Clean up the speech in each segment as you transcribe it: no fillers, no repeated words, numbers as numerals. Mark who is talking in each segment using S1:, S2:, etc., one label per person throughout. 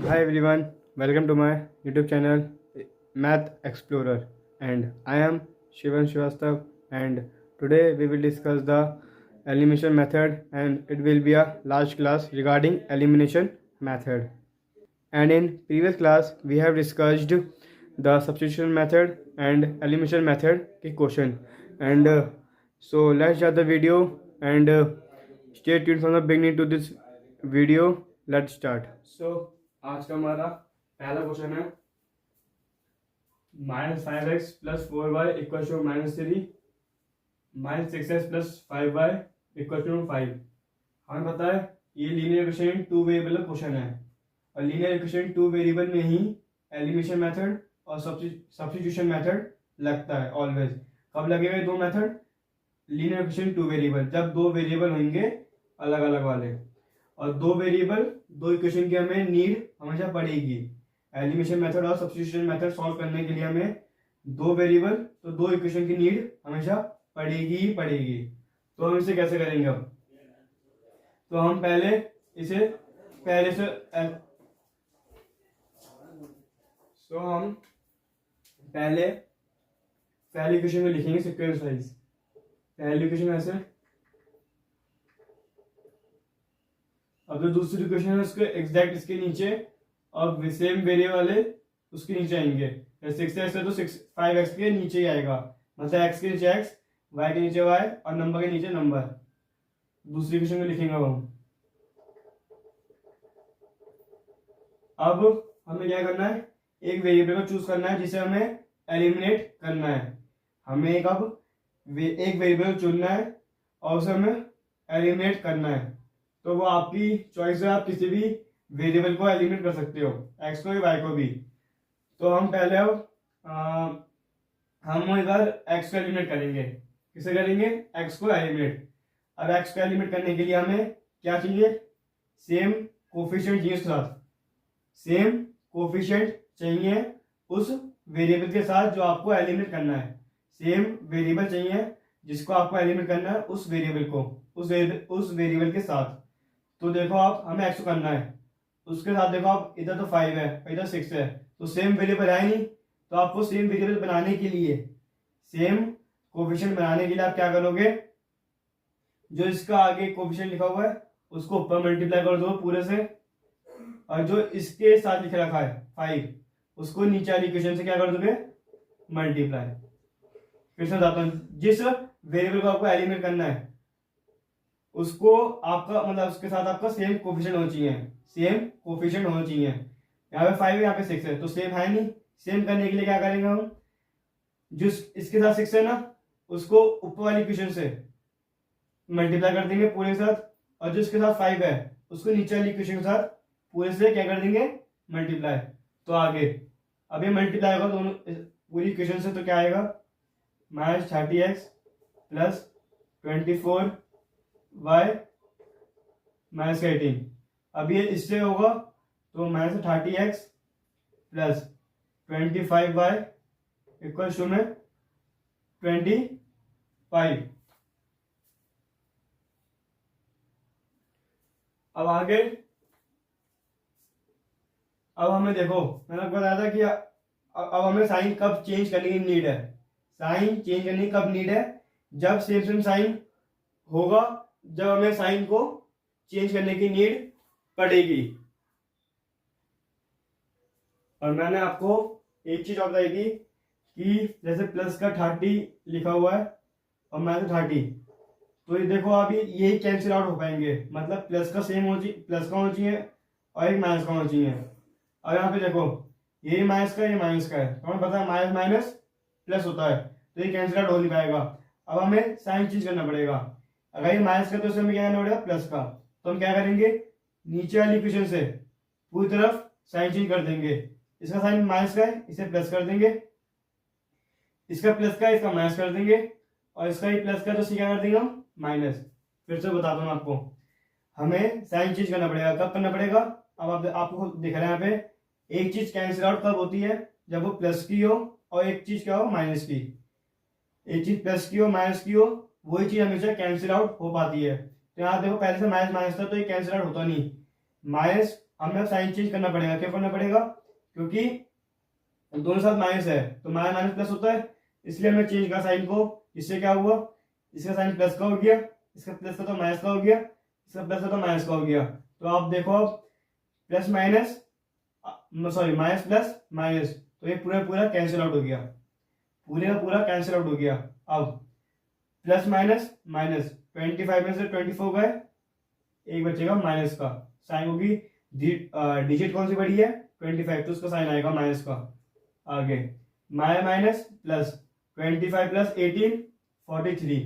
S1: Hi everyone, welcome to my YouTube channel Math Explorer, and I am Shivan Srivastav, and today we will discuss the elimination method, and it will be a large class regarding elimination method. And in previous class we have discussed the substitution method and elimination method के question, and so let's start the video, and stay tuned from the beginning to this video. Let's start. So आज का हमारा पहला question है -5x + 4y = -3, -6x + 5y = 5। हमें पता है ये लीनियर इक्वेशन 2 वेरिएबल क्वेश्चन है, और लीनियर इक्वेशन 2 वेरिएबल में ही एलिमिनेशन मेथड और सब्स्टिट्यूशन मेथड लगता है ऑलवेज। कब लगेगा ये दो मेथड? लीनियर इक्वेशन 2 वेरिएबल, जब दो वेरिएबल होंगे अलग अलग वाले, और दो वेरिएबल दो इक्वेशन की हमें नीड हमेशा पड़ेगी। एलिमिनेशन मेथड और सब्स्टिट्यूशन मेथड सॉल्व करने के लिए हमें दो वेरिएबल तो दो इक्वेशन की नीड हमेशा पड़ेगी ही पड़ेगी। तो हम इसे कैसे करेंगे? अब तो हम पहले से हम पहली इक्वेशन में लिखेंगे सीक्वेंस वाइज। पहली इक्वेशन ऐसे, अब जो दूसरी इक्वेशन है उसके एग्जैक्ट इसके नीचे और सेम वेरिएबल वाले उसके नीचे आएंगे। 6x है तो 5x के नीचे ही आएगा, मतलब x के नीचे x, y के नीचे y और नंबर के नीचे नंबर। दूसरी इक्वेशन में लिखेंगे हम। अब हमें क्या करना है? एक वेरिएबल को चूज करना है जिसे हमें एलिमिनेट करना है। हमें एक वेरिएबल चुनना है और उसे हमें एलिमिनेट करना है। तो वो आपकी चॉइस है, आप किसी भी वेरिएबल को एलिमिनेट कर सकते हो, एक्स को भी वाई को भी। तो हम पहले हम इधर एक्स को एलिमिनेट करेंगे। किसे करेंगे? एक्स को एलिमिनेट। अब एक्स को एलिमिनेट करने के लिए हमें क्या चाहिए? सेम कोफिशिएंट चाहिए, उसके साथ सेम कोफिशिएंट चाहिए उस वेरिएबल के साथ जो आपको एलिमिनेट करना है। सेम वेरिएबल चाहिए जिसको आपको एलिमिनेट करना है, उस वेरिएबल को उस वेरिएबल के साथ। तो देखो आप, हमें एक्स को करना है, उसके साथ देखो आप, इधर तो 5 है इधर 6 है, तो सेम वेरिएबल है नहीं। तो आपको सेम वेरिएबल बनाने के लिए, सेम कोफिशिएंट बनाने के लिए आप क्या करोगे? जो इसका आगे कोफिशिएंट लिखा हुआ है उसको ऊपर मल्टीप्लाई कर दो पूरे से, और जो इसके साथ लिखा रखा है 5 उसको नीचे वाली इक्वेशन से क्या कर दोगे? मल्टीप्लाई। फिर से बताता हूं, जिस वेरिएबल को आपको एलिमिनेट करना है उसको आपका मतलब उसके साथ आपका सेम कोफिशिएंट होना चाहिए, सेम कोफिशिएंट होना चाहिए। यहाँ पे 5 है, यहाँ पे 6 है, तो सेम है नहीं। सेम करने के लिए क्या करेंगे हम? जो इसके साथ 6 है ना, उसको ऊपर वाली इक्वेशन से मल्टीप्लाई कर देंगे पूरे के साथ, और जो इसके साथ 5 है उसको नीचे वाली इक्वेशन के साथ पूरे से क्या कर देंगे? मल्टीप्लाई। तो आगे अब ये मल्टीप्लाई होगा दोनों पूरी इक्वेशन से, तो क्या आएगा? -30x + 24y -18। अब ये इससे होगा तो -30x + 25y = 25। अब आगे, अब हमें देखो, मैंने आपको बताया था कि अब हमें साइन कब चेंज करने की नीड है? साइन चेंज करने की कब नीड है? जब सेम साइन होगा, जब हमें साइन को चेंज करने की नीड पड़ेगी। और मैंने आपको एक चीज और बताई थी कि जैसे प्लस का 30 लिखा हुआ है और -30, तो ये देखो अभी यही कैंसिल आउट हो पाएंगे, मतलब प्लस का सेम प्लस का होना चाहिए और एक माइनस का होना चाहिए। और यहाँ पे देखो ये माइनस का, ये माइनस का है, तो हमें पता है माइनस माइनस प्लस होता है, तो ये कैंसिल आउट हो नहीं पाएगा। अब हमें साइन चेंज करना पड़ेगा। अगर ये माइनस का तो हमें क्या करना पड़ेगा? प्लस का। तो हम क्या करेंगे? नीचे वाली इक्वेशन से पूरी तरफ साइन चेंज कर देंगे। इसका साइन माइनस का है, इसे प्लस कर देंगे, इसका प्लस का है, इसका माइनस कर देंगे, और इसका ही प्लस का, तो इसे क्या कर देंगे हम? माइनस। फिर से बताता हूँ आपको, हमें साइन चेंज करना पड़ेगा। कब करना पड़ेगा? अब आपको दिख रहा है यहाँ पे, एक चीज कैंसिल आउट कब होती है? जब वो प्लस की हो और एक चीज क्या हो? माइनस की। एक चीज प्लस की हो माइनस की हो, वही चीज हमेशा कैंसिल आउट हो पाती है। तो यहाँ देखो पहले से माइनस माइनस था, तो ये कैंसिल आउट होता नहीं। माइनस हमें साइन चेंज करना पड़ेगा। क्यों करना पड़ेगा? क्योंकि दोनों साथ माइनस है तो माइनस माइनस प्लस होता है, इसलिए हमने चेंज किया साइन को। इससे क्या हुआ, इसका साइन प्लस का हो गया, इसका प्लस का तो माइनस का हो गया, इसका प्लस का तो माइनस का हो गया। तो आप देखो अब plus minus sorry minus plus minus, तो ये पूरा पूरा कैंसिल आउट हो गया, पूरे का पूरा कैंसिल आउट हो गया। अब प्लस माइनस माइनस 25 में से 24 गए, एक बचेगा माइनस का, साइन होगी डिजिट कौन सी बड़ी है 25, तो उसका साइन आएगा माइनस का। आगे minus minus plus 25 plus 18 43,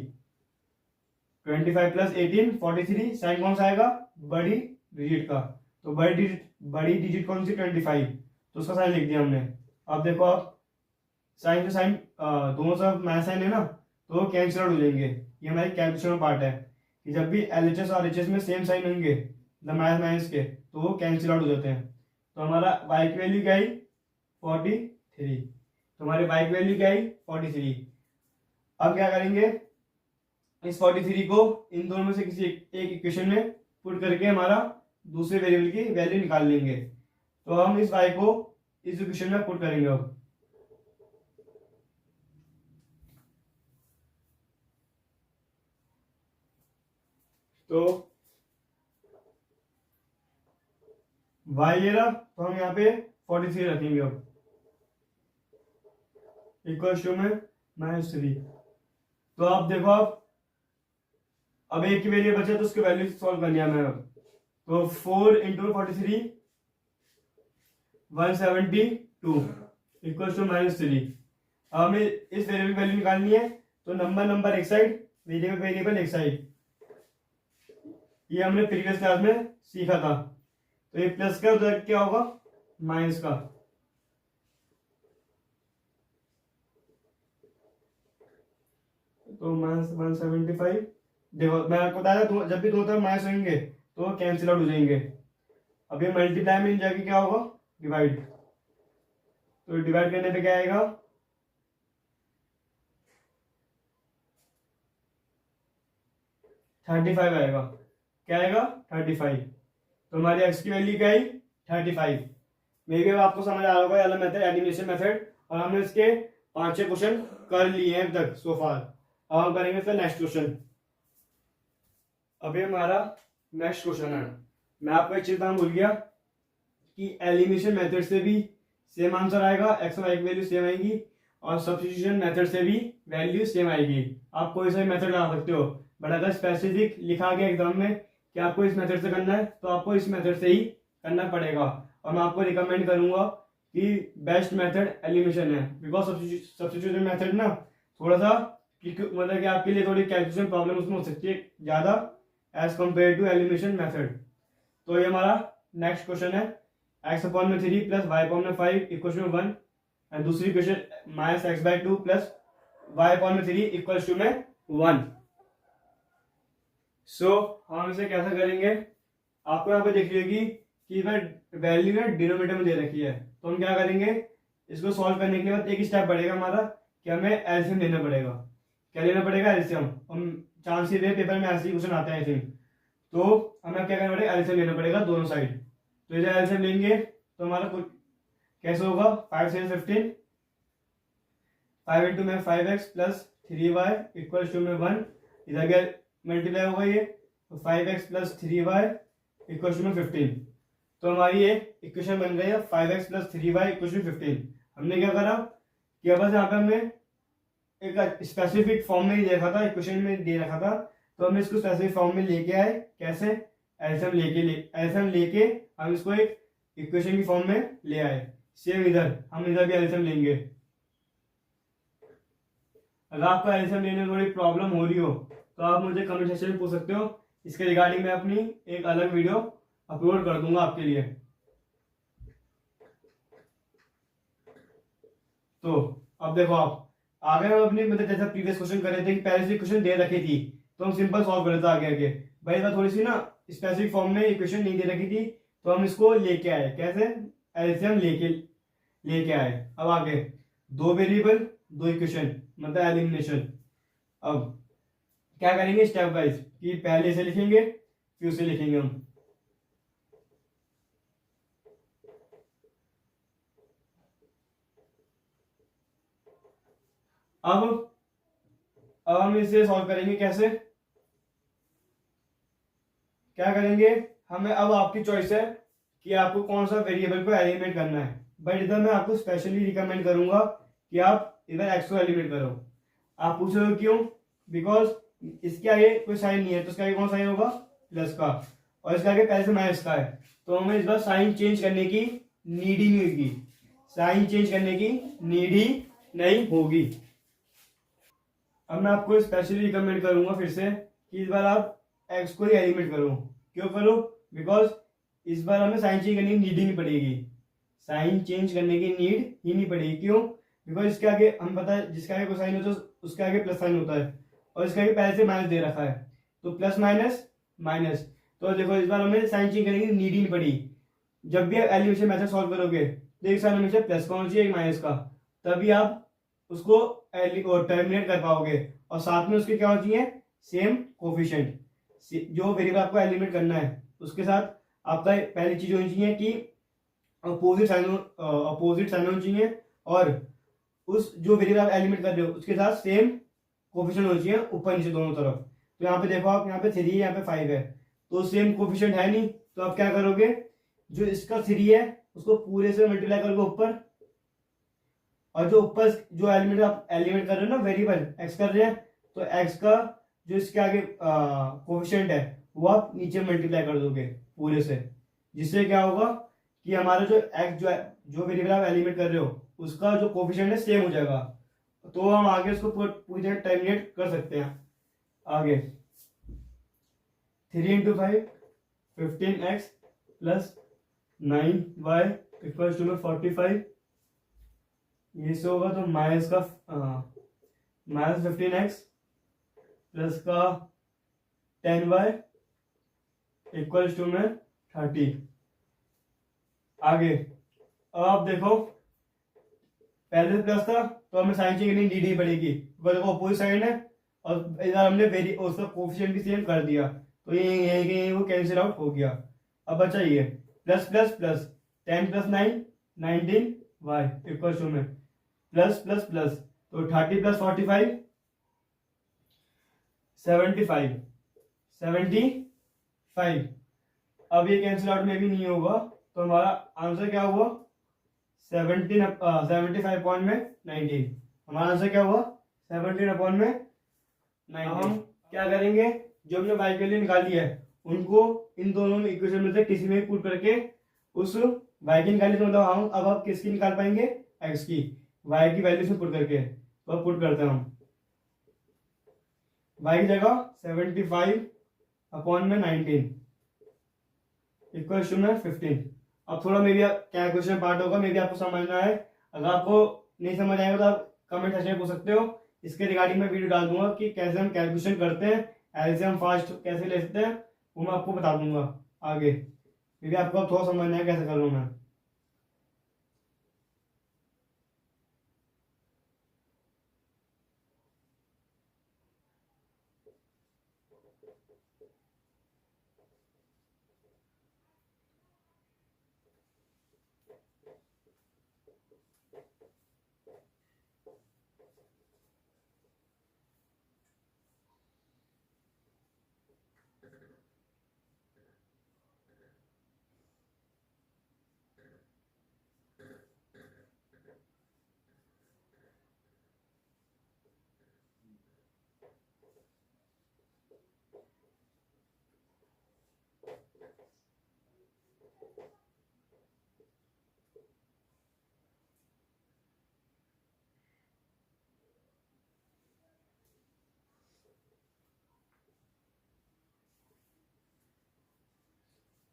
S1: 25 plus 18 43, sign कौन सा आएगा बड़ी डिजिट का, तो बड़ी डिजिट कौन सी 25, तो उसका साइन लिख दिया हमने। अब देखो आप साइन से साइन दोनों तरफ माइनस साइन है ना, तो कैंसिल आउट हो जाएंगे। ये हमारी कैलकुलेशन पार्ट है कि जब भी एलएचएस और आरएचएस में सेम साइन होंगे माइनस माइनस के, तो वो कैंसिल आउट हो जाते हैं। तो हमारा y की वैल्यू क्या आई 43, तो हमारे y की वैल्यू क्या आई 43। अब क्या करेंगे, इस 43 को इन दोनों में से किसी एक इक्वेशन में पुट करके हमारा दूसरे वेरिएबल की वैल्यू निकाल लेंगे। तो हम इस y को इस इक्वेशन में पुट करेंगे। अब तो y ये रहा, तो हम यहाँ पे 43 रखेंगे। अब इक्वल टू में -3। तो आप देखो अब एक की वैल्यू बचा तो उसकी वैल्यू सॉल्व करनी है हमें। अब तो 4 इंटू 43 172 इक्वल टू -3। अब हमें इस वेरिएबल की वैल्यू निकालनी है, तो नंबर एक साइड, वेरिएबल एक साइड। ये हमने प्रीवियस क्लास में सीखा था। तो ये प्लस का उधर क्या होगा माइनस का, तो -175। देखो मैं आपको बताया था जब भी दो तरफ माइनस होंगे तो कैंसिल आउट हो जाएंगे। अब ये मल्टीप्लाई में जाके क्या होगा डिवाइड, तो डिवाइड करने पे क्या आएगा 35 आएगा। क्या आएगा 35। तो हमारी एक्स की वैल्यू क्या आई 35। मे भी अब आपको समझ आ रहा होगा वाला मेथड एलिमिनेशन मेथड, और हमने इसके 5-6 क्वेश्चन कर लिए हैं अब तक सो फार। अब हम करेंगे इसका नेक्स्ट क्वेश्चन। अभी हमारा नेक्स्ट क्वेश्चन है, मैं आपको एक चीज बताना भूल गया कि एलिमिनेशन मेथड से भी सेम आंसर आएगा, एक्स और वाई की वैल्यू सेम आएगी, और सब्स्टिट्यूशन मेथड से भी वैल्यू सेम आएगी। आप कोई सा मेथड लगा सकते हो, बट अगर स्पेसिफिक लिखा गया एग्जाम में कि आपको इस मेथड से करना है तो आपको इस मेथड से ही करना पड़ेगा। और मैं आपको रिकमेंड करूंगा कि बेस्ट मेथड एलिमिनेशन है, बिकॉज सब्स्टिट्यूशन मेथड ना थोड़ा सा मतलब कि आपके लिए थोड़ी कैलकुलेशन प्रॉब्लम उसमें हो सकती है ज़्यादा as compare to elimination method. तो ये हमारा नेक्स्ट क्वेश्चन है, x अपॉन में 3 प्लस y अपॉन में 5 इक्वल टू 1, एंड दूसरी question -x/2 plus y upon में 3 इक्वल टू में 1। सो हम इसे कैसे करेंगे, आपको यहाँ पे दिख रही होगी कि वैल्यू ना डिनोमिनेटर में दे रखी है। तो हम क्या करेंगे, इसको सॉल्व करने के बाद एक स्टेप बढ़ेगा हमारा कि हमें एलसीएम लेना पड़ेगा। क्या लेना पड़ेगा एलसीएम, हम चांस ही दे पेपर में ऐसे क्वेश्चन आते हैं आई थिंक, तो हमें क्या करना पड़ेगा एलसीएम लेना पड़ेगा दोनों साइड। तो इधर एलसीएम लेंगे तो हमारा कुछ कैसे होगा 5 से 15, 5 इंटू में 5x plus 3y equal to में 1, इधर क्या मल्टीप्लाई होगा ये, तो 5x plus 3y equal to में 15। तो हमारी ये इक्वेशन बन गई है 5x plus 3y equal to 15। हमने क्या करा कि बस यहाँ पे हमने एक स्पेसिफिक फॉर्म में ही देखा था, इक्वेशन में दे रखा था, तो हमने इसको स्पेसिफिक फॉर्म में लेके आए। कैसे, एलसीएम लेके हम इसको एक इक्वेशन की फॉर्म में ले आए। सेम इधर हम इधर भी एलसीएम लेंगे। अगर आपको एलसीएम लेने में थोड़ी प्रॉब्लम हो रही हो तो आप मुझे कमेंट सेक्शन में पूछ सकते हो, इसके रिगार्डिंग मैं अपनी एक अलग वीडियो अपलोड कर दूंगा आपके लिए। तो अब देखो आप आगे हम अपनी मतलब जैसा प्रीवियस क्वेश्चन कर रहे थे कि पहले से क्वेश्चन दे रखी थी तो हम सिंपल सॉल्व कर रहे थे आगे आगे। भाई बात थोड़ी सी ना स्पेसिफिक फॉर्म में इक्वेशन नहीं दे रखी थी तो हम इसको लेके आए। कैसे, एलसीएम लेके आए। अब आगे दो वेरिएबल दो इक्वेशन मतलब एलिमिनेशन। अब क्या करेंगे स्टेप वाइज कि पहले से लिखेंगे फिर उसे लिखेंगे हम। अब हम इसे सॉल्व करेंगे कैसे, क्या करेंगे हमें, अब आपकी चॉइस है कि आपको कौन सा वेरिएबल को एलिमिनेट करना है, बट इधर मैं आपको स्पेशली रिकमेंड करूंगा कि आप इधर एक्स को एलिमिनेट करो। आप पूछ रहे हो क्यों, बिकॉज इसके आगे कोई साइन नहीं है, तो इसके आगे कौन साइन होगा, प्लस का, और इसके आगे पहले से माइनस का है, तो हमें इस बार साइन चेंज करने की नीड ही नहीं होगी, साइन चेंज करने की नीड ही नहीं होगी। अब मैं आपको स्पेशली रिकमेंड करूंगा फिर से कि इस बार आप एक्स को ही एलिमिनेट करो। क्यों करो, बिकॉज इस बार हमें साइन चेंज करने की नीड ही नहीं पड़ेगी, साइन चेंज करने की नीड ही नहीं पड़ेगी। क्यों, बिकॉज इसके आगे हम पता है जिसके आगे कोसाइन होता है उसके आगे प्लस साइन होता है, और इसके आगे पहले से माइनस दे रखा है, तो प्लस माइनस माइनस, तो देखो इस बार हमें साइन चेंज करने की नीड ही नहीं पड़ी। जब भी आप एलिमिनेशन मेथड सॉल्व करोगे तो एक साइन हमेशा प्लस का होना चाहिए, एक माइनस का, तभी आप उसको टर्मिनेट कर पाओगे, और साथ में उसके क्या होना चाहिए, सेम कोफिशिएंट, जो वेरिएबल आपको एलिमिनेट करना है उसके साथ आपका पहली चीज होनी चाहिए कि अपोजिट साइन होनी चाहिए, और उस जो वेरिएबल आप एलिमिनेट कर रहे हो उसके साथ सेम कोफिशिएंट होना चाहिए ऊपर नीचे दोनों तरफ। तो यहाँ पे देखो आप, यहाँ पे 3 है, यहाँ पे 5 है, तो सेम कोफिशिएंट है नहीं, तो आप क्या करोगे, जो इसका 3 है उसको पूरे से मल्टीप्लाई करोगे ऊपर, और जो ऊपर जो एलिमेंट आप एलिमेंट कर रहे हो ना, वेरिएबल एक्स कर रहे हैं, तो एक्स का जो इसके आगे कोफिशिएंट है वो आप नीचे मल्टीप्लाई कर दोगे पूरे से, जिससे क्या होगा कि हमारा जो एक्स जो वेरिएबल आप एलिमेंट कर रहे हो उसका जो कोफिशिएंट है सेम हो जाएगा, तो हम आगे उसको पूरी तरह टर्मिनेट कर सकते हैं। आगे 3 × 5 15x plus 9y equals to में 45, ये से होगा तो माइनस का -15x प्लस का 10y इक्वल्स टू में 30। आगे अब आप देखो, पहले से प्लस था तो हमें साइन चेंज करनी नीड ही पड़ेगी, देखो अपोजिट साइन है, और इधर हमने उसका कोफिशिएंट भी सेम कर दिया, तो ये वो कैंसिल आउट हो गया। अब बचा ये plus plus plus 10 + 9 19y equals to में प्लस प्लस प्लस, तो 30 + 45 75। अब ये कैंसिल आउट में भी नहीं होगा, तो हमारा आंसर क्या हुआ, 75/19। हमारा आंसर क्या हुआ, 17/19। हम क्या करेंगे, जो हमने y की वैल्यू निकाली है उनको इन दोनों में इक्वेशन में से किसी में पुट करके उस y की निकाली, तो मतलब हम अब किसकी निकाल पाएंगे, x की, y की वैल्यू से पुट करके, तो अब पुट करते हैं हम y की जगह 75/19 इक्वल टू में 15। अब थोड़ा मे बी क्या क्वेश्चन पार्ट होगा, मे बी आपको समझना है, अगर आपको नहीं समझ आएगा तो आप कमेंट सेक्शन में पूछ सकते हो, इसके रिगार्डिंग मैं वीडियो डाल दूंगा कि कैसे हम कैलकुलेशन करते हैं, ऐसे हम फास्ट कैसे ले सकते हैं, वो मैं आपको बता दूंगा आगे, मे बी आपको थोड़ा समझना है कैसे करूँ मैं।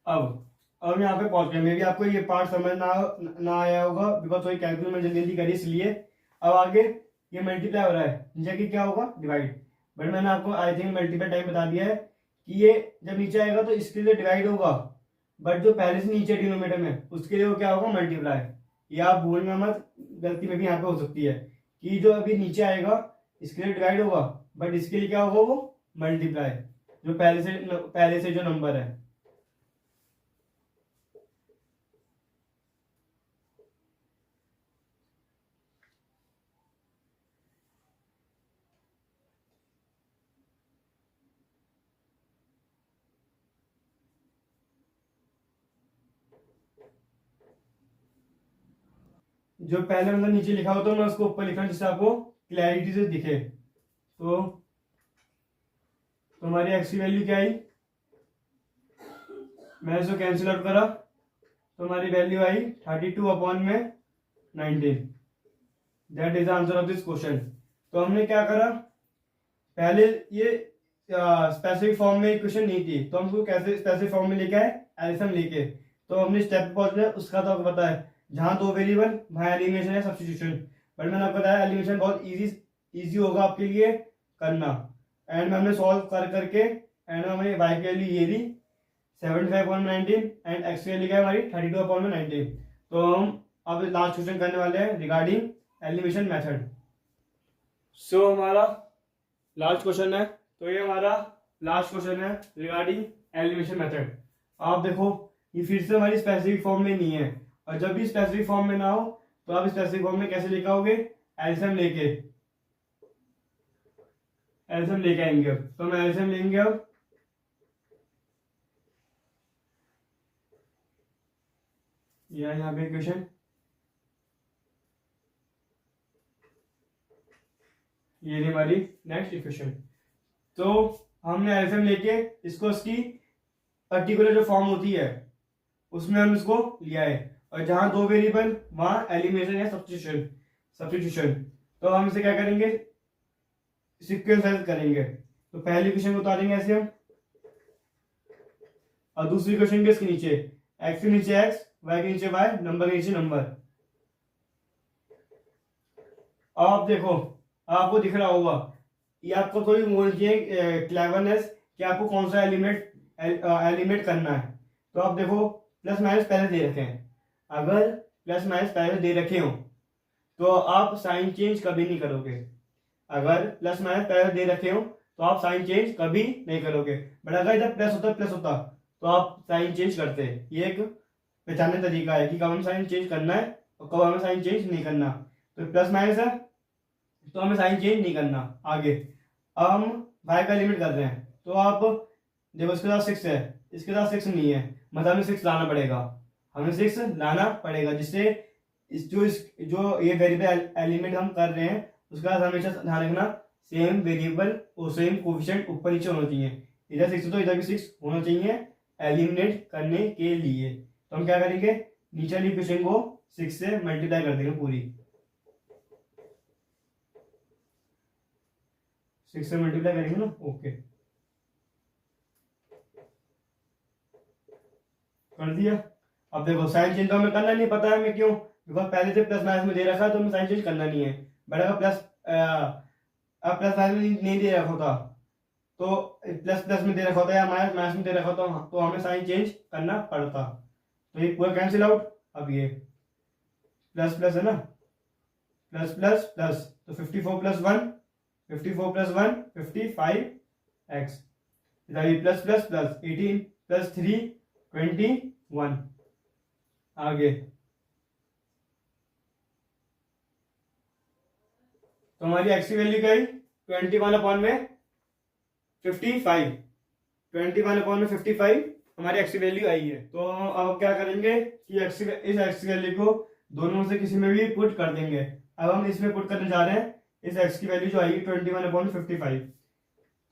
S1: अब यहाँ पे पहुंच गए, मे बी आपको ये पार्ट समझ ना आया होगा, बिकॉज वही कैलकुलेशन में जल्दी जल्दी करी इसलिए। अब आगे ये मल्टीप्लाई हो रहा है, नीचे की क्या होगा, डिवाइड, बट मैंने आपको आई थिंक मल्टीप्लाई टाइम बता दिया है कि ये जब नीचे आएगा तो इसके लिए डिवाइड होगा, बट जो पहले से नीचे डिनोमिनेटर में उसके लिए वो क्या होगा, मल्टीप्लाई। ये आप भूलना मत, गलती में भी यहाँ पे हो सकती है कि जो अभी नीचे आएगा इसके लिए डिवाइड होगा, बट इसके लिए क्या होगा, वो मल्टीप्लाई, जो पहले से जो नंबर है। जो पहले मतलब नीचे लिखा होता है मैं उसको ऊपर लिखा जिससे आपको क्लैरिटी से दिखे। तो हमारी एक्स की वैल्यू क्या आई, मैंने इसको कैंसिल आउट करा तो हमारी value I 32/19। That is the answer of this question. तो हमने क्या करा, पहले ये स्पेसिफिक फॉर्म में इक्वेशन नहीं थी तो हमको कैसे स्पेसिफिक फॉर्म में लेके आए, एल्सियम लेके। तो हमने स्टेप पहुंचना उसका तो आपको पता है, जहां दो वेरिएबल वहां एलिमिनेशन है सब्स्टिट्यूशन। बट मैंने आपको बताया एलिमिनेशन बहुत इजी होगा आपके लिए करना। एंड में हमने सॉल्व करके एंड में हमें वाई की वैल्यू ये ली 75/19 एंड एक्स की वैल्यू क्या है हमारी 32/19। तो हम अब लास्ट क्वेश्चन करने वाले हैं रिगार्डिंग एलिमिनेशन मेथड। सो हमारा लास्ट क्वेश्चन है, तो ये हमारा लास्ट क्वेश्चन है रिगार्डिंग एलिमिनेशन मेथड। आप देखो ये फिर से हमारी स्पेसिफिक फॉर्म में नहीं है, और जब भी स्पेसिफिक फॉर्म में ना हो तो आप स्पेसिफिक फॉर्म में कैसे लेके आओगे, एल्सियम लेके आएंगे। अब तो हम एल्सियम लेंगे। अब यहाँ पे क्वेश्चन, ये रही हमारी नेक्स्ट इक्वेशन। तो हमने एल्सियम लेके इसको इसकी पर्टिकुलर जो फॉर्म होती है उसमें हम इसको लिया है, और जहां दो वेरिएबल वहां एलिमिनेशन या सब्स्टिट्यूशन। तो हम इसे क्या करेंगे, सीक्वेंस करेंगे। तो पहली इक्वेशन को उतारेंगे ऐसे हम, और दूसरी इक्वेशन के इसके नीचे एक्स के नीचे एक्स, वाई के नीचे वाई, नंबर के नीचे नंबर। आप देखो आपको दिख रहा होगा, ये आपको थोड़ी होनी चाहिए क्लेवरनेस कि आपको कौन सा एलिमेंट करना है। तो आप देखो प्लस माइनस पहले दे रखे हैं, अगर प्लस माइनस पहले दे रखे हो तो आप साइन चेंज कभी नहीं करोगे। अगर प्लस माइनस पहले दे रखे हो तो आप साइन चेंज कभी नहीं करोगे। बट अगर इधर प्लस होता तो आप साइन चेंज करते। ये एक पहचानने तरीका है कि कब हमें साइन चेंज करना है और कब हमें साइन चेंज नहीं करना। तो प्लस माइनस है तो हमें साइन चेंज नहीं करना। आगे अब हम वाई का लिमिट कर रहे हैं, तो आप देखो इसके साथ 6 है, इसके साथ 6 नहीं है, मतलब हमें 6 लाना पड़ेगा, जिससे जो ये वेरिएबल एलिमेंट हम कर रहे हैं उसका हमेशा ध्यान रखना सेम वेरिएबल और सेम कोफिशिएंट ऊपर नीचे होना चाहिए। इधर 6 तो इधर भी 6 होना चाहिए एलिमिनेट करने के लिए। तो हम क्या करेंगे, नीचे वाली इक्वेशन को 6 से मल्टीप्लाई कर देंगे, पूरी 6 से मल्टीप्लाई करेंगे ना। ओके कर दिया। अब देखो साइन चेंज तो हमें करना नहीं, पता है हमें क्यों, बिकॉज पहले से प्लस माइनस में दे रखा है तो हमें साइन चेंज करना नहीं है। बट अगर प्लस माइनस में नहीं दे रखा होता तो प्लस प्लस में दे रखा होता या माइनस माइनस में दे रखा होता तो हमें साइन चेंज करना पड़ता। तो ये पूरा कैंसिल आउट। अब ये प्लस प्लस है ना, प्लस प्लस प्लस, तो 54 + 1 55x, प्लस प्लस प्लस 18 + 3 21। आगे तो हमारी एक्स की वैल्यू क्या आई 21/55 हमारी एक्स की वैल्यू आई है। तो अब क्या करेंगे कि इस एक्स की वैल्यू को दोनों से किसी में भी पुट कर देंगे। अब हम इसमें पुट करने जा रहे हैं इस एक्स की वैल्यू जो आएगी 21/55,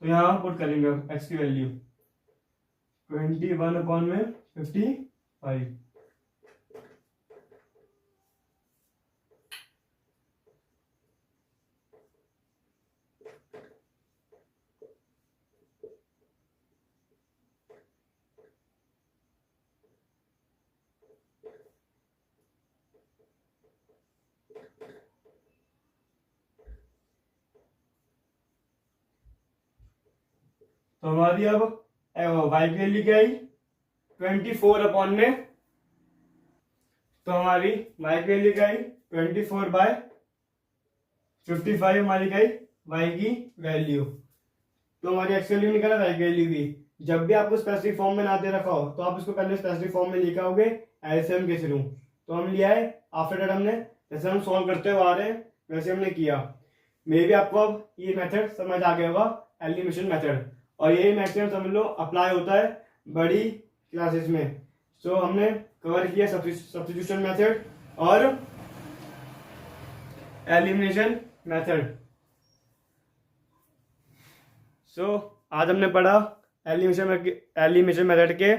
S1: तो यहाँ पुट करेंगे एक्स की वैल्यू 21/55। तो हमारी अब वाई की वैल्यू क्या आई 24 में, तो हमारी वाई की वैल्यू क्या आई 24/55 हमारी क्या आई वाई की वैल्यू। तो हमारी एक्स वैल्यू निकला, वाई की वैल्यू भी। जब भी आपको स्पेसिफिक फॉर्म में ना दे रखा हो तो आप इसको पहले स्पेसिफिक फॉर्म में लेके आओगे एलसीएम के थ्रू। तो हम लिया है, आफ्टर दैट हमने जैसे हम सॉल्व करते हुए आ रहे हैं वैसे हमने किया। मे भी आपको अब ये मेथड समझ आ गया होगा, एलिमिनेशन मेथड। और ये मेथड समझ लो अप्लाई होता है बड़ी क्लासेस में। सो हमने कवर किया सब्स्टिट्यूशन मेथड और एलिमिनेशन मेथड। सो आज हमने पढ़ा एलिमिनेशन मेथड के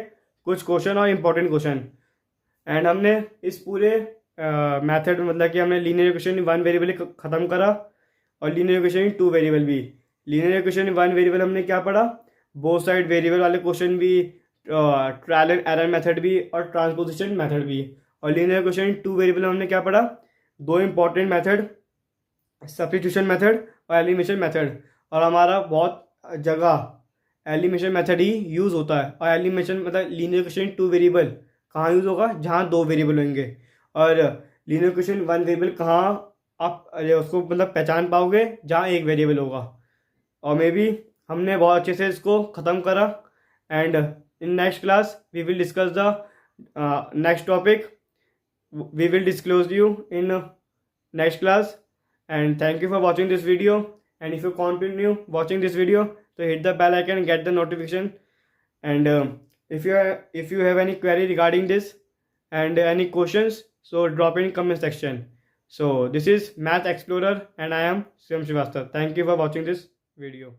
S1: कुछ क्वेश्चन और इम्पोर्टेंट क्वेश्चन। एंड हमने इस पूरे मेथड मतलब कि हमने linear equation in one variable खत्म करा और linear equation in two variable भी। Linear equation in one variable हमने क्या पढ़ा, बोथ साइड वेरिएबल वाले क्वेश्चन भी, ट्रायल एंड एरर मेथड भी और ट्रांसपोजिशन मेथड भी। और linear equation in two variable हमने क्या पढ़ा, दो इंपॉर्टेंट मेथड, सब्स्टिट्यूशन मेथड और एलिमिनेशन मेथड। और हमारा बहुत जगह एलिमिनेशन मेथड ही यूज़ होता है। और एलिमिनेशन मतलब linear equation in two variable कहाँ यूज़ होगा, जहाँ दो वेरिएबल होंगे। और लीनियर इक्वेशन वन वेरिएबल कहाँ आप उसको मतलब पहचान पाओगे, जहाँ एक वेरिएबल होगा। और मे बी हमने बहुत अच्छे से इसको ख़त्म करा। And in next class we will discuss the next topic, we will disclose you in next class. And thank you for watching this video. And if you continue watching this video, so hit the bell icon and get the notification. And if you have any query regarding this and any questions, so drop in comment section. So this is Math Explorer and I am Swam Srivastava. Thank you for watching this video.